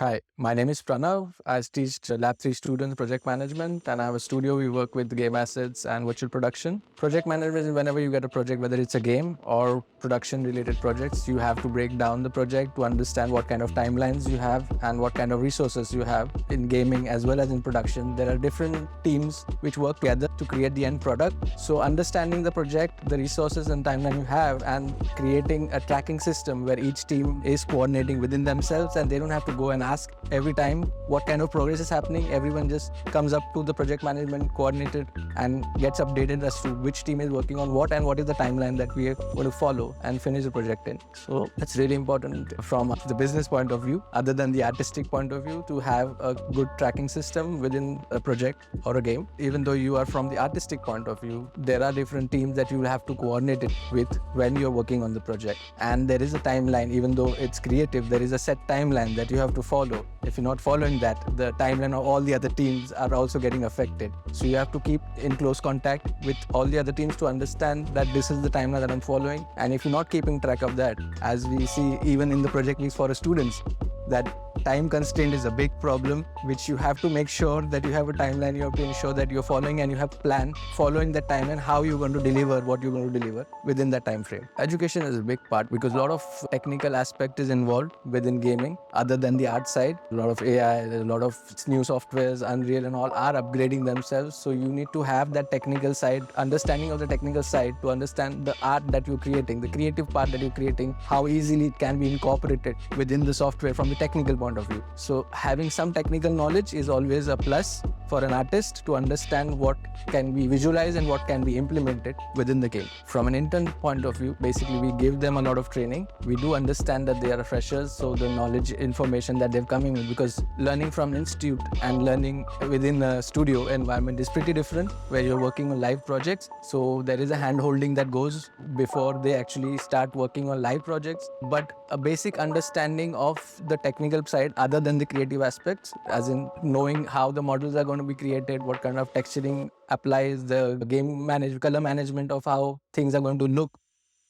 Hi, my name is Pranav. I teach Lab 3 students project management, and I have a studio. We work with game assets and virtual production. Project management is whenever you get a project, whether it's a game or production related projects, you have to break down the project to understand what kind of timelines you have and what kind of resources you have in gaming as well as in production. There are different teams which work together to create the end product. So, understanding the project, the resources and timeline you have, and creating a tracking system where each team is coordinating within themselves and they don't have to go and ask every time what kind of progress is happening. Everyone just comes up to the project management coordinator and gets updated as to which team is working on what and what is the timeline that we are going to follow and finish the project in. So that's really important from the business point of view, other than the artistic point of view, to have a good tracking system within a project or a game. Even though you are from the artistic point of view, there are different teams that you will have to coordinate it with when you're working on the project. And there is a timeline, even though it's creative, there is a set timeline that you have to follow. If you're not following that, the timeline of all the other teams are also getting affected. So you have to keep in close contact with all the other teams to understand that this is the timeline that I'm following. And if you're not keeping track of that, as we see even in the project weeks for students, that time constraint is a big problem, which you have to make sure that you have a timeline. You have to ensure that you're following and you have plan following that timeline, how you're going to deliver what you're going to deliver within that time frame. Education is a big part because a lot of technical aspect is involved within gaming other than the art side. A lot of AI, a lot of new softwares, Unreal and all are upgrading themselves. So you need to have that technical side, understanding of the technical side to understand the art that you're creating, the creative part that you're creating, how easily it can be incorporated within the software from the technical point of view. So having some technical knowledge is always a plus for an artist to understand what can be visualized and what can be implemented within the game. From an intern point of view, basically we give them a lot of training. We do understand that they are freshers, so the knowledge information that they're coming with, because learning from an institute and learning within a studio environment is pretty different, where you're working on live projects. So there is a hand holding that goes before they actually start working on live projects, but a basic understanding of the technical side other than the creative aspects, as in knowing how the models are going to be created, what kind of texturing applies, the color management of how things are going to look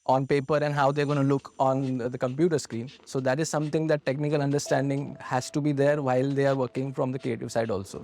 on paper and how they're going to look on the computer screen. So that is something that technical understanding has to be there while they are working from the creative side also.